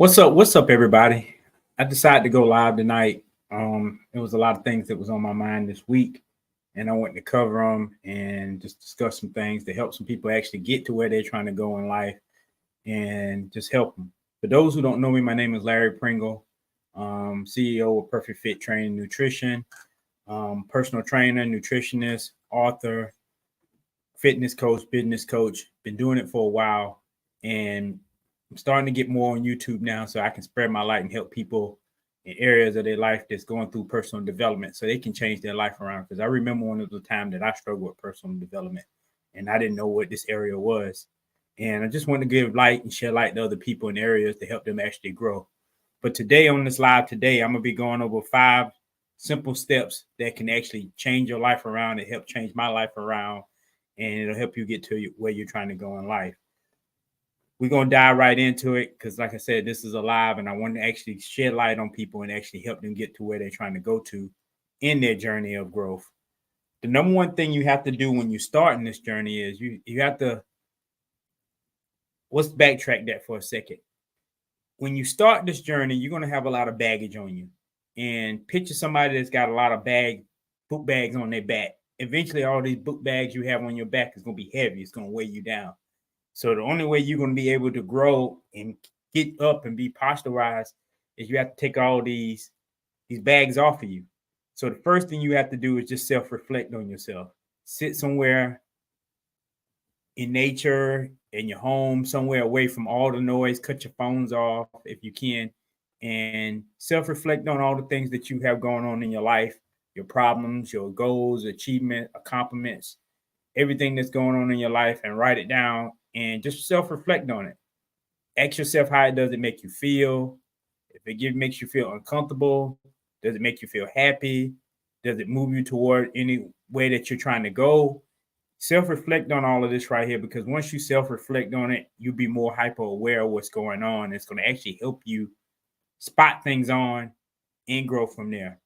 What's up, everybody? I decided to go live tonight. It was a lot of things that was on my mind this week, and I wanted to cover them and just discuss some things to help some people actually get to where they're trying to go in life and just help them. For those who don't know me, my name is Larry Pringle, CEO of Perfect Fit Training Nutrition, personal trainer, nutritionist, author, fitness coach, business coach. Been doing it for a while, and I'm starting to get more on YouTube now, so I can spread my light and help people in areas of their life that's going through personal development, so they can change their life around. Because I remember one of the time that I struggled with personal development, and I didn't know what this area was, and I just want to give light and share light to other people in areas to help them actually grow. But today on this live today, I'm gonna be going over 5 simple steps that can actually change your life around and help change my life around, and it'll help you get to where you're trying to go in life. We're going to dive right into it because, like I said, this is a live, and I want to actually shed light on people and actually help them get to where they're trying to go to in their journey of growth. The number one thing you have to do when you start in this journey is you have to, let's backtrack that for a second. When you start this journey, you're going to have a lot of baggage on you. And picture somebody that's got a lot of book bags on their back. Eventually, all these book bags you have on your back is going to be heavy. It's going to weigh you down. So the only way you're going to be able to grow and get up and be posturized is you have to take all these bags off of you. So the first thing you have to do is just self-reflect on yourself. Sit somewhere in nature, in your home, somewhere away from all the noise. Cut your phones off if you can, and self-reflect on all the things that you have going on in your life, your problems, your goals, achievement, accomplishments, everything that's going on in your life, and write it down and just self-reflect on it. Ask yourself, how does it make you feel? If it makes you feel uncomfortable, does it make you feel happy? Does it move you toward any way that you're trying to go? Self-reflect on all of this right here, because once you self-reflect on it, you'll be more hyper aware of what's going on. It's going to actually help you spot things on and grow from there.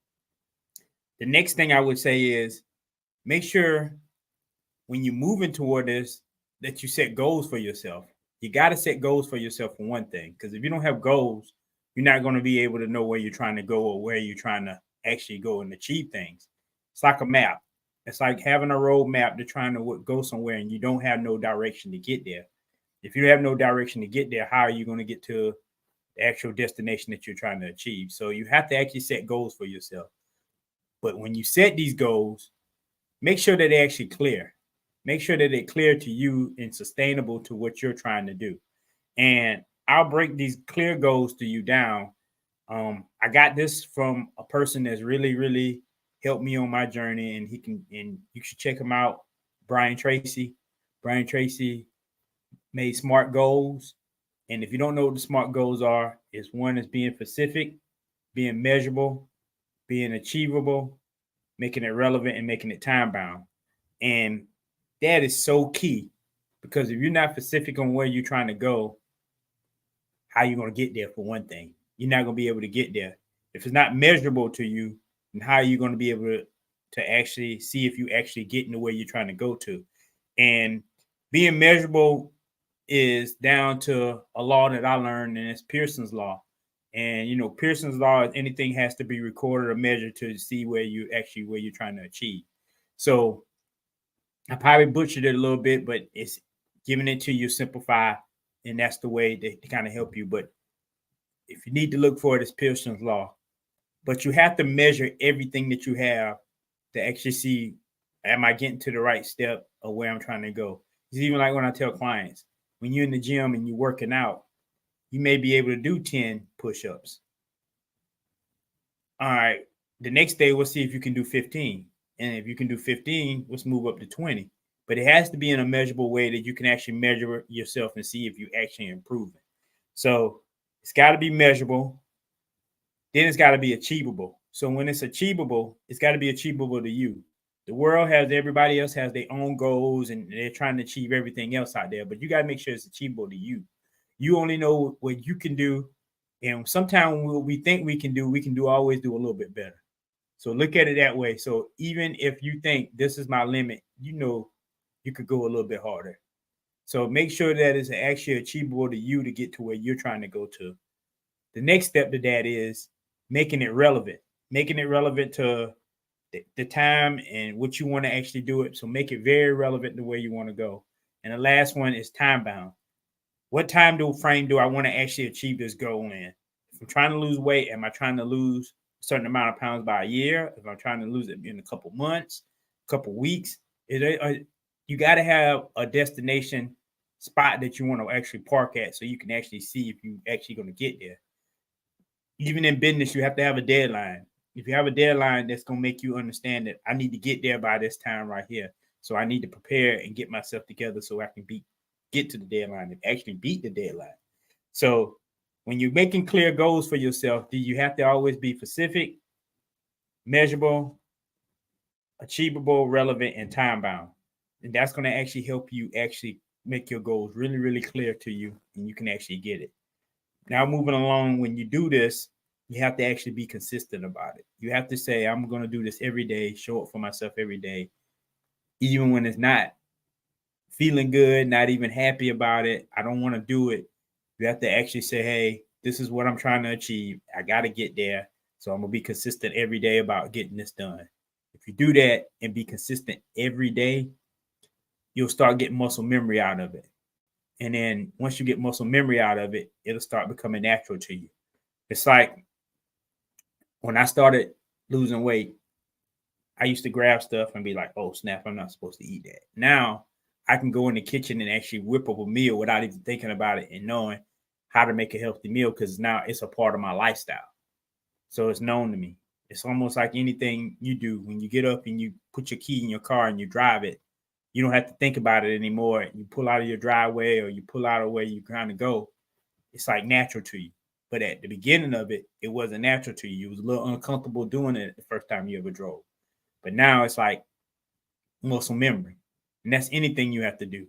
The next thing I would say is make sure when you're moving toward this that you set goals for yourself. You got to set goals for yourself for one thing, because if you don't have goals, you're not going to be able to know where you're trying to go or where you're trying to actually go and achieve things. It's like a map. It's like having a road map to trying to go somewhere and you don't have no direction to get there. If you have no direction to get there, how are you going to get to the actual destination that you're trying to achieve? So you have to actually set goals for yourself. But when you set these goals, make sure that they're actually clear. Make sure that they're clear to you and sustainable to what you're trying to do. And I'll break these clear goals to you down. I got this from a person that's really, really helped me on my journey, and you should check him out, Brian Tracy. Brian Tracy made SMART goals. And if you don't know what the SMART goals are, it's one is being specific, being measurable, being achievable, making it relevant, and making it time bound. And that is so key, because if you're not specific on where you're trying to go, how are you going to get there? For one thing, you're not going to be able to get there. If it's not measurable to you, then how are you going to be able to actually see if you actually getting to where you're trying to go to? And being measurable is down to a law that I learned, and it's Pearson's law. And Pearson's law is anything has to be recorded or measured to see where you're trying to achieve. So I probably butchered it a little bit, but it's giving it to you simplified, and that's the way to kind of help you. But if you need to look for it, it's Pearson's law. But you have to measure everything that you have to actually see, am I getting to the right step of where I'm trying to go? It's even like when I tell clients, when you're in the gym and you're working out, you may be able to do 10 push-ups. All right, the next day, we'll see if you can do 15. And if you can do 15, let's move up to 20. But it has to be in a measurable way that you can actually measure yourself and see if you actually improving. So it's got to be measurable. Then it's got to be achievable. So when it's achievable, it's got to be achievable to you. The world everybody else has their own goals, and they're trying to achieve everything else out there. But you got to make sure it's achievable to you. You only know what you can do. And sometimes what we think we can do always do a little bit better. So look at it that way. So even if you think this is my limit, you could go a little bit harder. So make sure that it's actually achievable to you to get to where you're trying to go to. The next step to that is making it relevant to the time and what you want to actually do it. So make it very relevant to where you want to go. And the last one is time bound. What time frame do I want to actually achieve this goal in? If I'm trying to lose weight, am I trying to lose a certain amount of pounds by a year? If I'm trying to lose it in a couple months, a couple weeks, you got to have a destination spot that you want to actually park at so you can actually see if you're actually going to get there. Even in business, you have to have a deadline. If you have a deadline, that's going to make you understand that I need to get there by this time right here. So I need to prepare and get myself together so I can get to the deadline and actually beat the deadline. So when you're making clear goals for yourself, do you have to always be specific, measurable, achievable, relevant, and time bound? And that's going to actually help you actually make your goals really, really clear to you, and you can actually get it. Now, moving along, when you do this, you have to actually be consistent about it. You have to say, I'm going to do this every day, show up for myself every day, even when it's not feeling good, not even happy about it. I don't want to do it. You have to actually say, hey, this is what I'm trying to achieve. I got to get there. So I'm going to be consistent every day about getting this done. If you do that and be consistent every day, you'll start getting muscle memory out of it. And then once you get muscle memory out of it, it'll start becoming natural to you. It's like when I started losing weight, I used to grab stuff and be like, oh, snap, I'm not supposed to eat that. Now I can go in the kitchen and actually whip up a meal without even thinking about it and knowing how to make a healthy meal because now it's a part of my lifestyle. So it's known to me. It's almost like anything you do when you get up and you put your key in your car and you drive it. You don't have to think about it anymore. You pull out of your driveway or you pull out of where you kind of go. It's like natural to you. But at the beginning of it, it wasn't natural to you. You was a little uncomfortable doing it the first time you ever drove. But now it's like muscle memory. And that's anything you have to do.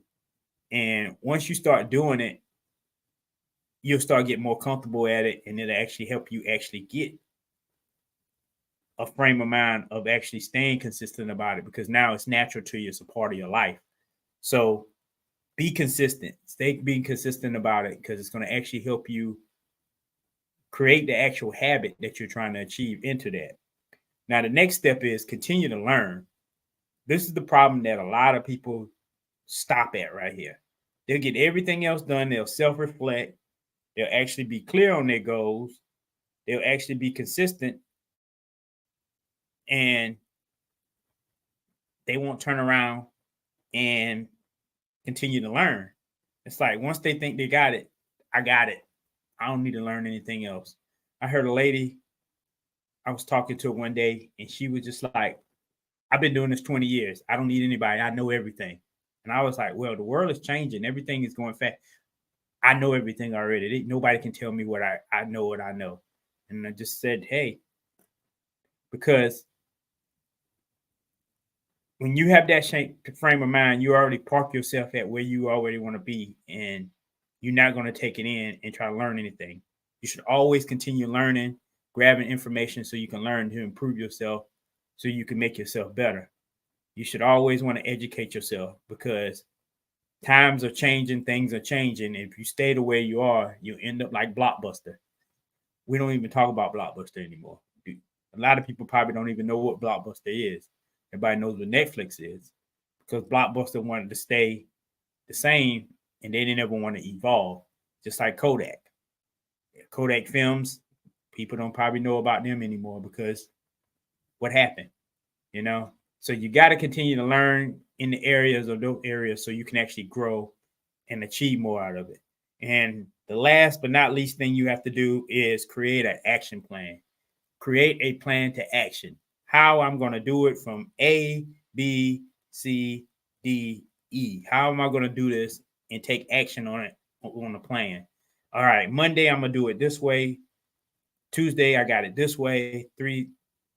And once you start doing it, you'll start getting more comfortable at it. And it'll actually help you actually get a frame of mind of actually staying consistent about it because now it's natural to you. It's a part of your life. So be consistent. Stay being consistent about it because it's going to actually help you create the actual habit that you're trying to achieve into that. Now, the next step is continue to learn. This is the problem that a lot of people stop at right here. They'll get everything else done. They'll self-reflect. They'll actually be clear on their goals. They'll actually be consistent. And they won't turn around and continue to learn. It's like once they think they got it, I got it. I don't need to learn anything else. I heard a lady, I was talking to her one day, and she was just like, I've been doing this 20 years. I don't need anybody. I know everything. And I was like, well, the world is changing. Everything is going fast. I know everything already. Nobody can tell me what I know what I know. And I just said, hey, because when you have that frame of mind, you already park yourself at where you already want to be, and you're not going to take it in and try to learn anything. You should always continue learning, grabbing information so you can learn to improve yourself, so you can make yourself better. You should always want to educate yourself because times are changing, things are changing. If you stay the way you are, you end up like Blockbuster. We don't even talk about Blockbuster anymore. A lot of people probably don't even know what Blockbuster is. Everybody knows what Netflix is because Blockbuster wanted to stay the same and they didn't ever want to evolve, just like Kodak. Kodak films, people don't probably know about them anymore because what happened, you know? So you got to continue to learn in the areas of those areas so you can actually grow and achieve more out of it. And the last but not least thing you have to do is create an action plan. Create a plan to action. How I'm going to do it from A, B, C, D, E. How am I going to do this and take action on it on the plan? All right, Monday, I'm going to do it this way. Tuesday, I got it this way.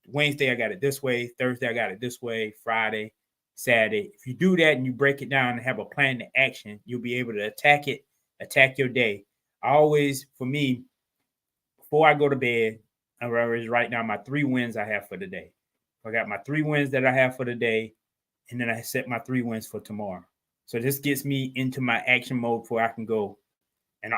Wednesday, I got it this way. Thursday, I got it this way. Friday, Saturday. If you do that and you break it down and have a plan to action, you'll be able to attack your day. For me, before I go to bed, I always write down my 3 wins I have for the day. I got my 3 wins that I have for the day, and then I set my 3 wins for tomorrow. So this gets me into my action mode before I can go. And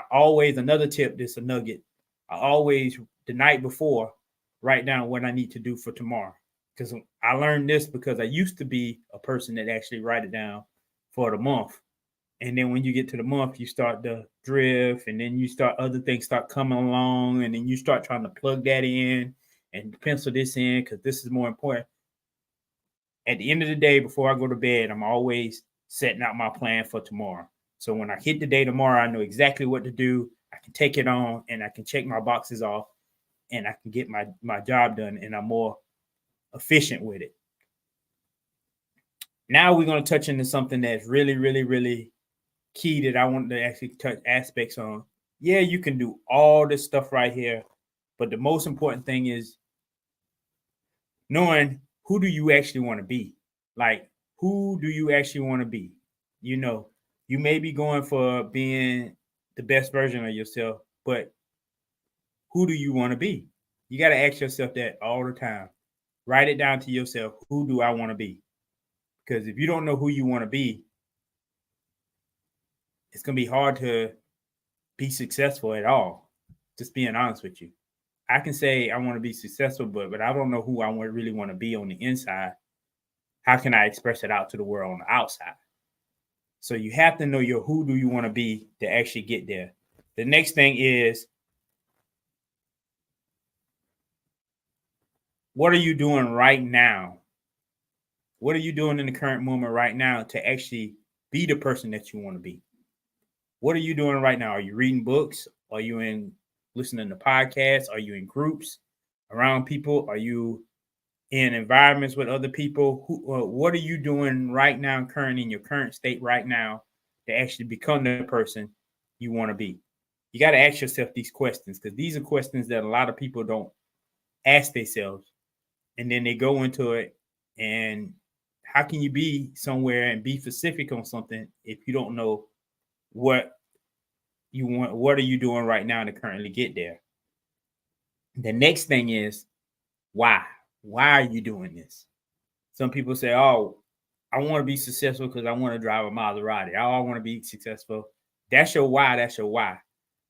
another tip, this is a nugget. I always, the night before, write down what I need to do for tomorrow. Because I learned this because I used to be a person that actually write it down for the month. And then when you get to the month, you start to drift, and then you start, other things start coming along, and then you start trying to plug that in and pencil this in because this is more important. At the end of the day, before I go to bed, I'm always setting out my plan for tomorrow. So when I hit the day tomorrow, I know exactly what to do. I can take it on and I can check my boxes off and I can get my job done, and I'm more efficient with it. Now we're going to touch into something that's really, really, really key that I want to actually touch aspects on. Yeah, you can do all this stuff right here, but the most important thing is knowing who do you actually want to be. Like, who do you actually want to be? You know, you may be going for being the best version of yourself, but who do you want to be? You got to ask yourself that all the time. Write it down to yourself. Who do I want to be? Because if you don't know who you want to be, it's going to be hard to be successful at all. Just being honest with you. I can say I want to be successful, but I don't know who I really want to be on the inside. How can I express it out to the world on the outside? So you have to know your who do you want to be to actually get there. The next thing is, what are you doing right now? What are you doing in the current moment right now to actually be the person that you want to be? What are you doing right now? Are you reading books? Are you listening to podcasts? Are you in groups around people? Are you in environments with other people? What are you doing right now, in your current state right now, to actually become the person you want to be? You got to ask yourself these questions, because these are questions that a lot of people don't ask themselves. And then they go into it, and how can you be somewhere and be specific on something if you don't know what you want? What are you doing right now to currently get there? The next thing is, why? Why are you doing this? Some people say, oh, I want to be successful because I want to drive a Maserati. Oh, I want to be successful. That's your why. That's your why.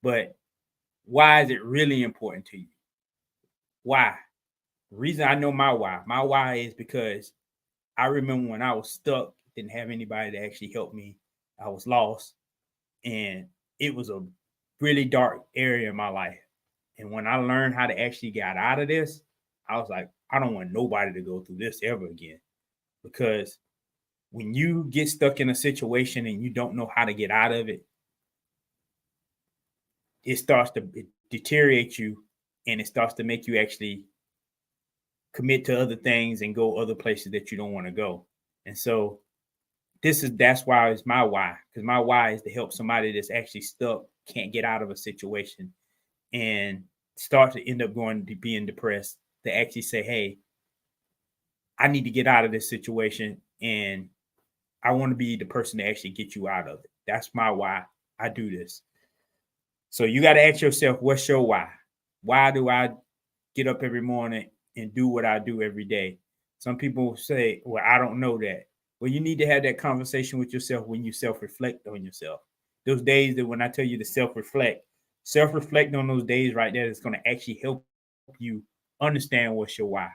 But why is it really important to you? Why? The reason I know my why is because I remember when I was stuck, didn't have anybody to actually help me. I was lost, and it was a really dark area in my life. And when I learned how to actually get out of this, I was like, I don't want nobody to go through this ever again. Because when you get stuck in a situation and you don't know how to get out of it, it starts to deteriorate you, and it starts to make you actually commit to other things and go other places that you don't want to go. And so that's why it's my why, because my why is to help somebody that's actually stuck, can't get out of a situation, and start to end up going to being depressed, to actually say, hey, I need to get out of this situation, and I want to be the person to actually get you out of it. That's my why I do this. So you got to ask yourself, what's your why? Why do I get up every morning and do what I do every day? Some people say, well, I don't know that. Well, you need to have that conversation with yourself when you self-reflect on yourself. Those days that when I tell you to self-reflect on those days right there, it's going to actually help you understand what's your why.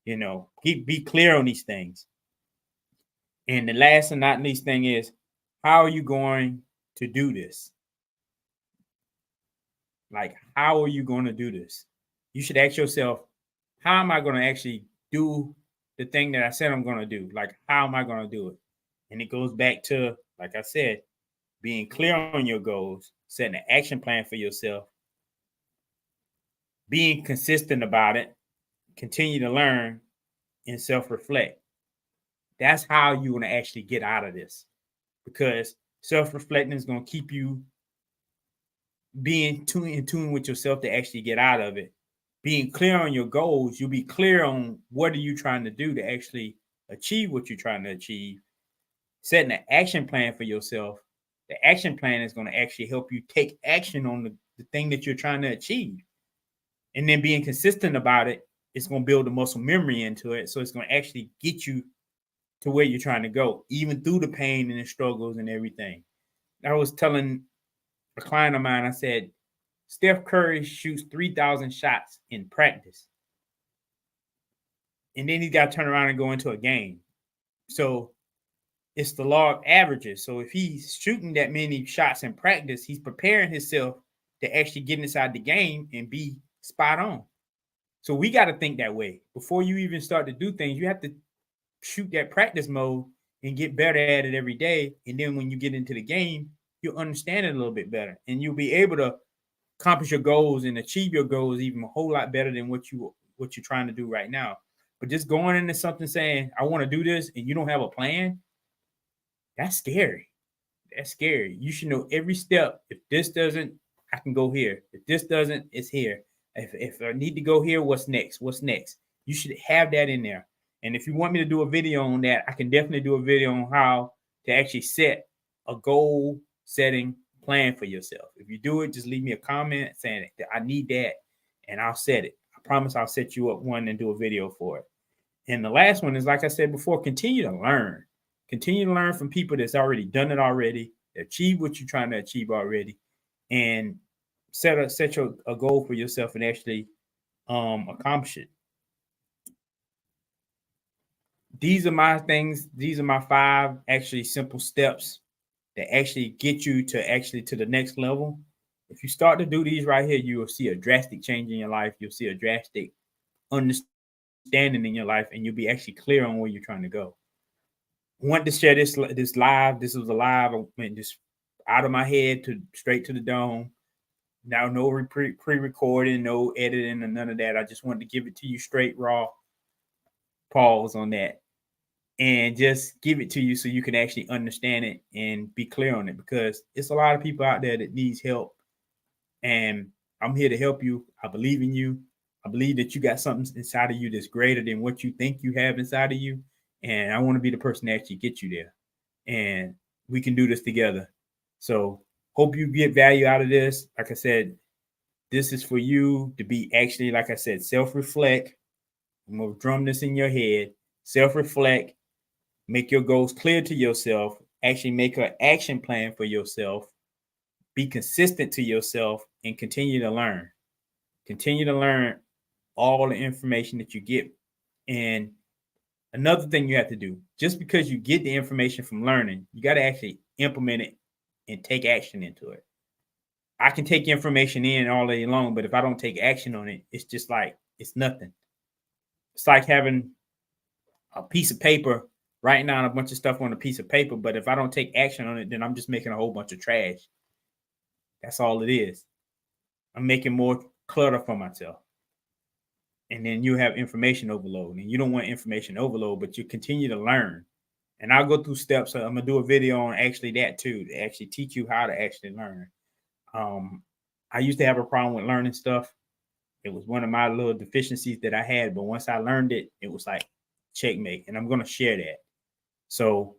You know, be clear on these things. And the last and not least thing is, how are you going to do this? Like, how are you going to do this? You should ask yourself, how am I going to actually do the thing that I said I'm going to do? Like, how am I going to do it? And it goes back to, like I said, being clear on your goals, setting an action plan for yourself, being consistent about it, continue to learn, and self-reflect. That's how you're going to actually get out of this, because self-reflecting is going to keep you being in tune with yourself to actually get out of it. Being clear on your goals, you'll be clear on what are you trying to do to actually achieve what you're trying to achieve. Setting an action plan for yourself. The action plan is going to actually help you take action on the thing that you're trying to achieve. And then being consistent about it, it's going to build a muscle memory into it. So it's going to actually get you to where you're trying to go, even through the pain and the struggles and everything. I was telling a client of mine, I said, Steph Curry shoots 3,000 shots in practice. And then he's got to turn around and go into a game. So it's the law of averages. So if he's shooting that many shots in practice, he's preparing himself to actually get inside the game and be spot on. So we got to think that way. Before you even start to do things, you have to shoot that practice mode and get better at it every day. And then when you get into the game, you'll understand it a little bit better. And you'll be able to accomplish your goals and achieve your goals even a whole lot better than what you're trying to do right now. But just going into something saying, I want to do this, and you don't have a plan, that's scary. That's scary. You should know every step. If this doesn't, I can go here. If this doesn't, it's here. If I need to go here, what's next? What's next? You should have that in there. And if you want me to do a video on that, I can definitely do a video on how to actually set a goal setting plan for yourself. If you do it, just leave me a comment saying that I need that, and I'll set it. I promise I'll set you up one and do a video for it. And the last one is, like I said before, continue to learn. Continue to learn from people that's already done it already, achieve what you're trying to achieve already, and set a goal for yourself and actually accomplish it. These are my things. These are my 5 actually simple steps that actually get you to the next level. If you start to do these right here, you will see a drastic change in your life. You'll see a drastic understanding in your life, and you'll be actually clear on where you're trying to go. I want to share this live. This was a live. I went just out of my head to straight to the dome. Now, no pre-recording, no editing, and none of that. I just wanted to give it to you straight, raw. Pause on that, and just give it to you so you can actually understand it and be clear on it, because it's a lot of people out there that needs help, and I'm here to help you. I believe in you. I believe that you got something inside of you that's greater than what you think you have inside of you, and I want to be the person that actually get you there, and we can do this together. So hope you get value out of this. Like I said, this is for you to be actually, like I said, self-reflect. I'm going to drum this in your head. Self-reflect. Make your goals clear to yourself. Actually make an action plan for yourself. Be consistent to yourself and continue to learn. Continue to learn all the information that you get. And another thing you have to do, just because you get the information from learning, you got to actually implement it and take action into it. I can take information in all day long, but if I don't take action on it, it's just like, it's nothing. It's like having a piece of paper, writing down a bunch of stuff on a piece of paper, but if I don't take action on it, then I'm just making a whole bunch of trash. That's all it is. I'm making more clutter for myself. And then you have information overload, and you don't want information overload, but you continue to learn. And I'll go through steps. So I'm going to do a video on actually that too, to actually teach you how to actually learn. I used to have a problem with learning stuff. It was one of my little deficiencies that I had, but once I learned it, it was like checkmate, and I'm going to share that. So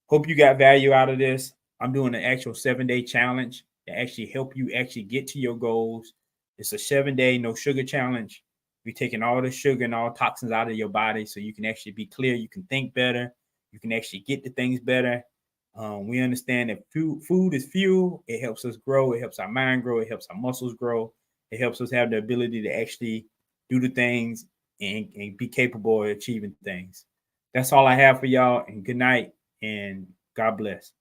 hope you got value out of this. I'm doing an actual 7-day challenge to actually help you actually get to your goals. It's a 7-day no sugar challenge. We're taking all the sugar and all toxins out of your body so you can actually be clear. You can think better. You can actually get to things better. We understand that food is fuel. It helps us grow. It helps our mind grow. It helps our muscles grow. It helps us have the ability to actually do the things and be capable of achieving things. That's all I have for y'all. And good night and God bless.